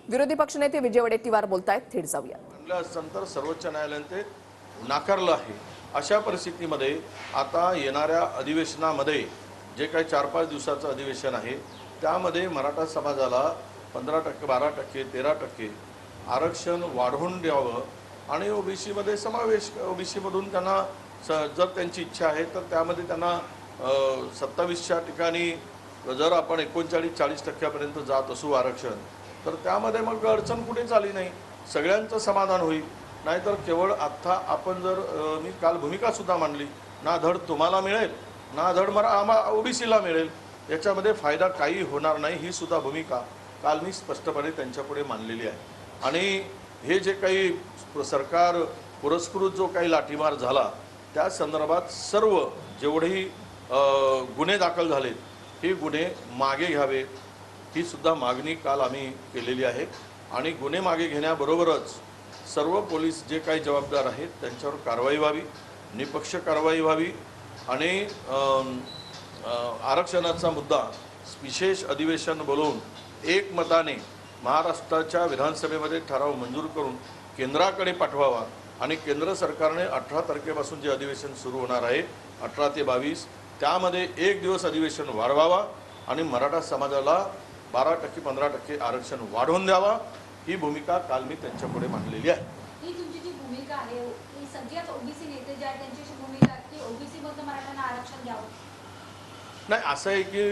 विरोधी पक्षनेते विजय वडेट्टीवार बोलतायत, थेट जाऊया. असल्यानंतर सर्वोच्च न्यायालयाने ते नाकारलं आहे. अशा परिस्थितीमध्ये आता येणाऱ्या अधिवेशनामध्ये जे काही 4-5 दिवसाचं अधिवेशन आहे त्यामध्ये मराठा समाजाला 15%, 12%, 13% आरक्षण वाढवून द्यावं आणि ओबीसीमध्ये समावेश, ओबीसीमधून त्यांना जर त्यांची इच्छा आहे तर त्यामध्ये त्यांना 27च्या ठिकाणी जर आपण 39-40% जात असू आरक्षण, तर त्यामध्ये मग अडचण कुठेच आली नाही, सगळ्यांचं समाधान होईल. नाहीतर केवळ आत्ता आपण जर मी काल भूमिकासुद्धा मांडली, ना धड तुम्हाला मिळेल ना धड ओबीसीला मिळेल, याच्यामध्ये फायदा काही होणार नाही, ही सुद्धा भूमिका काल मी स्पष्टपणे त्यांच्यापुढे मांडलेली आहे. आणि हे जे काही सरकार पुरस्कृत जो काही लाठीमार झाला त्या संदर्भात सर्व जेवढेही गुन्हे दाखल झालेत हे गुन्हे मागे घ्यावे, ही सुद्धा मागणी काल आम्ही केलेली आहे. आणि गुन्हे मागे घेण्याबरोबरच सर्व पोलीस जे काही जबाबदार आहेत त्यांच्यावर कारवाई व्हावी, निपक्ष कारवाई व्हावी आणि आरक्षणाचा मुद्दा विशेष अधिवेशन बोलवून एकमताने महाराष्ट्राच्या विधानसभेमध्ये ठराव मंजूर करून केंद्राकडे पाठवावा. आणि केंद्र सरकारने 18 तारखेपासून जे अधिवेशन सुरू होणार आहे 18 ते 22, त्यामध्ये एक दिवस अधिवेशन वाढवावा आणि मराठा समाजाला 12%, 15% आरक्षण वाढवून द्यावा, ही भूमिका काल मी त्यांच्यापुढे मांडलेली आहे. ही तुमची जी भूमिका आहे, ही सगळ्याच ओबीसी नेते जे आहेत त्यांची भूमिका आहे की ओबीसी मधून मराठ्यांना आरक्षण द्यावं. नाही, असं आहे की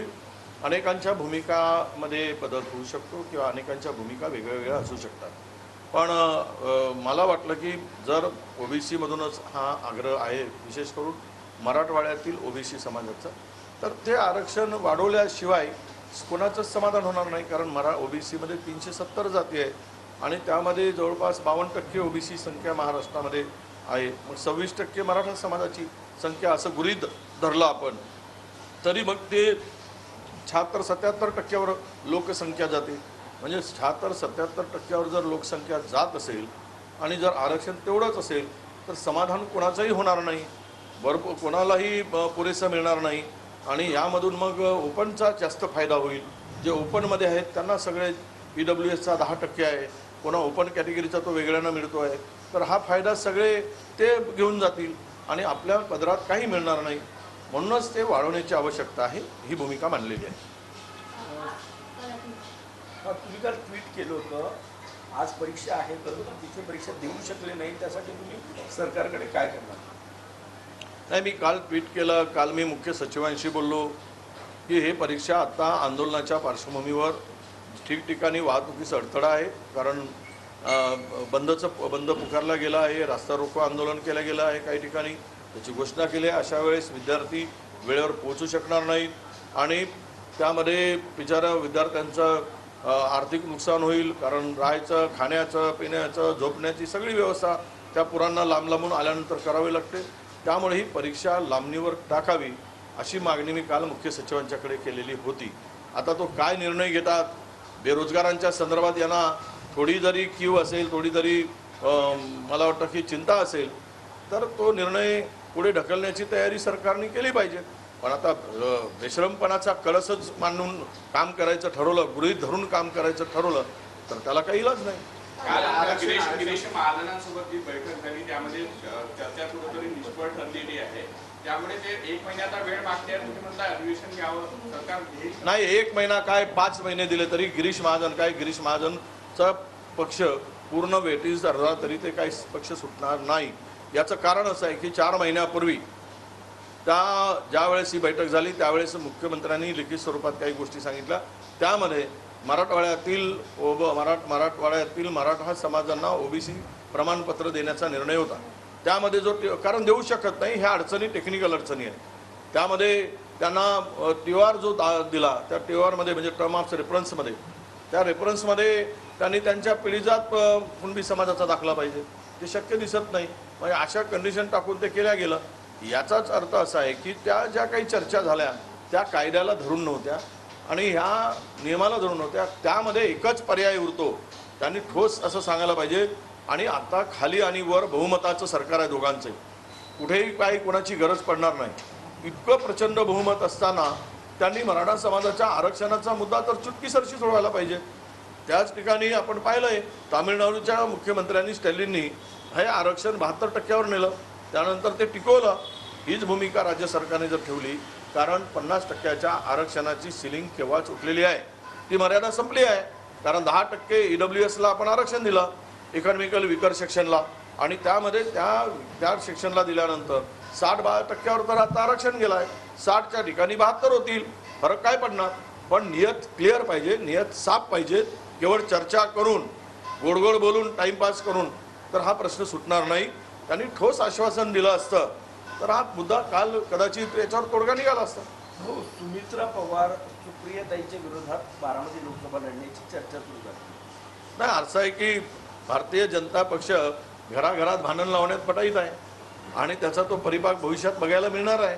अनेकांच्या भूमिकामध्ये बदल होऊ शकतो किंवा अनेकांच्या भूमिका वेगवेगळ्या असू शकतात. पण मला वाटलं की जर ओबीसीमधूनच हा आग्रह आहे, विशेष करून मराठवाड्यातील ओबीसी समाजाचा, तर ते आरक्षण वाढवल्याशिवाय कोणाचंच समाधान होणार नाही. कारण ओबीसीमध्ये 370 जाती आहे आणि त्यामध्ये जवळपास 52% ओबीसी संख्या महाराष्ट्रामध्ये आहे. मग 26% मराठा समाजाची संख्या असं गृहीत धरलं आपण, तरी मग ते 76-77% लोकसंख्या जाते. म्हणजे 76-77% जर लोकसंख्या जात असेल आणि जर आरक्षण तेवढंच असेल तर समाधान कोणाचंही होणार नाही, बरोबर कोणालाही पुरेसं मिळणार नाही. आणि यामधून मग ओपनचा जास्त फायदा होईल. जे ओपनमध्ये आहेत त्यांना सगळे PWSचा 10% आहे, कोणा ओपन कॅटेगरीचा तो वेगळ्यानं मिळतो आहे, तर हा फायदा सगळे ते घेऊन जातील आणि आपल्या पदरात काही मिळणार नाही. म्हणूनच ते वाढवण्याची आवश्यकता आहे, ही भूमिका मांडलेली आहे. तुम्ही काल ट्विट केलं होतं, आज परीक्षा आहे परंतु तिथे परीक्षा देऊ शकले नाही, त्यासाठी तुम्ही सरकारकडे काय करणार? नाही, मी काल ट्विट केलं, काल मी मुख्य सचिवांशी बोललो की हे परीक्षा आता आंदोलनाच्या पार्श्वभूमीवर ठिकठिकाणी वाहतुकीचा अडथळा आहे. कारण बंद पुकारला गेला आहे, रास्ता रोको आंदोलन केलं गेलं आहे, काही ठिकाणी त्याची घोषणा केली आहे. अशा वेळेस विद्यार्थी वेळेवर पोहोचू शकणार नाहीत आणि त्यामध्ये बिचारा विद्यार्थ्यांचं आर्थिक नुकसान होईल. कारण राहायचं, खाण्याचं, पिण्याचं, झोपण्याची सगळी व्यवस्था त्या पुरांना लांबून आल्यानंतर करावी लागते. त्यामुळे ही परीक्षा लांबणीवर टाकावी अशी मागणी मी काल मुख्य सचिवांच्याकडे केलेली होती. आता तो काय निर्णय घेतात, बेरोजगारांच्या संदर्भात यांना थोडी जरी कीव असेल, थोडी जरी मला वाटतं की चिंता असेल, तर तो निर्णय पुढे ढकलण्याची तयारी सरकारने केली पाहिजे. पण आता बेशरमपणाचा कळसच मांडून काम करायचं ठरवलं, गृहीत धरून काम करायचं ठरवलं, तर त्याला काही इलाज नाही. काल गिरीश महाजनांसोबत जी बैठक झाली त्यामध्ये चर्चा कुठेतरी निष्फळ ठरलेली आहे, त्यामुळे ते 1 महिन्याचा वेळ मागते. तुम्ही म्हणता अधिवेशन घ्यावं, सरकार घेईल नाही. 1 महिना काय 5 महिने दिले तरी गिरीश महाजन काय, गिरीश महाजनचा पक्ष पूर्ण वेटीस धरला तरी ते काही पक्ष सुटणार नाही. याचं कारण असं आहे की 4 महिन्यापूर्वी ज्यावेळेस ही बैठक झाली त्यावेळेस मुख्यमंत्र्यांनी लिखित स्वरूपात काही गोष्टी सांगितल्या. त्यामध्ये मराठवाड्यातील मराठा समाजांना ओबीसी प्रमाणपत्र देण्याचा निर्णय होता. त्यामध्ये जो कारण देऊ शकत नाही, ह्या अडचणी टेक्निकल अडचणी आहेत. त्यामध्ये त्यांना TOR जो दिला त्या TORमध्ये म्हणजे टर्म ऑफ रेफरन्समध्ये, त्या रेफरन्समध्ये त्यांनी त्यांच्या पिढीजात कुणबी समाजाचा दाखला पाहिजे, ते शक्य दिसत नाही. म्हणजे अशा कंडिशन टाकून ते केल्या गेलं. याचाच अर्थ असा आहे की त्या ज्या काही चर्चा झाल्या त्या कायद्याला धरून नव्हत्या आणि ह्या नियमाला धरून नव्हत्या. त्यामध्ये एकच पर्याय उरतो, त्यांनी ठोस असं सांगायला पाहिजे. आणि आता खाली आणि वर बहुमताचं सरकार आहे दोघांचंही, कुठेही काही कोणाची गरज पडणार नाही. इतकं प्रचंड बहुमत असताना त्यांनी मराठा समाजाच्या आरक्षणाचा मुद्दा तर चुटकीसरशी सोडवायला पाहिजे. त्याच ठिकाणी आपण पाहिलंय तामिळनाडूच्या मुख्यमंत्र्यांनी स्टॅलिननी हे आरक्षण 72% नेलं, त्यानंतर ते टिकवलं. हीच भूमिका राज्य सरकारने जर ठेवली, कारण 50% आरक्षणाची सिलिंग केव्हाच उठलेली आहे, ती मर्यादा संपली आहे. कारण 10% EWSला आपण आरक्षण दिलं, इकॉनॉमिकल विकर सेक्शनला, आणि त्यामध्ये त्या सेक्शनला दिल्यानंतर 60-62% तर आता आरक्षण गेलं आहे. 60च्या ठिकाणी 72 होतील, फरक काय पडणार? पण नियत क्लिअर पाहिजे, नियत साफ पाहिजे. केवळ चर्चा करून, गोडगोड बोलून, टाईमपास करून तर हा प्रश्न सुटणार नाही. त्यांनी ठोस आश्वासन दिलं असतं तर हा मुद्दा काल कदाचित याच्यावर तोडगा निघाला असता. हो, सुमित्रा पवार सुप्रियाताईच्या विरोधात बारामती लोकसभा लढण्याची चर्चा सुरू झाली. नाही, असं आहे की भारतीय जनता पक्ष घराघरात भांडण लावण्यात पटाईत आहे आणि त्याचा तो परिपाक भविष्यात बघायला मिळणार आहे.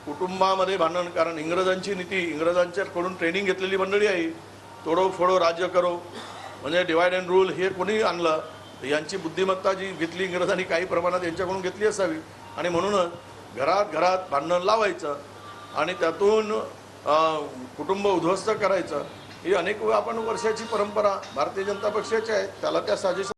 कुटुंबामध्ये भांडण, कारण इंग्रजांची नीती, इंग्रजांच्याकडून ट्रेनिंग घेतलेली मंडळी आहे. तोडो फोडो राज्य करो, म्हणजे डिवाइड अँड रूल हे कोणी आणलं? यांची बुद्धिमत्ता जी घेतली इंग्रजांनी काही प्रमाणात यांच्याकडून घेतली असावी, आणि म्हणूनच घरात भांडण लावायचं आणि त्यातून कुटुंब उद्ध्वस्त करायचं, ही अनेक आपण वर्षाची परंपरा भारतीय जनता पक्षाची आहे. त्याला त्या साजेस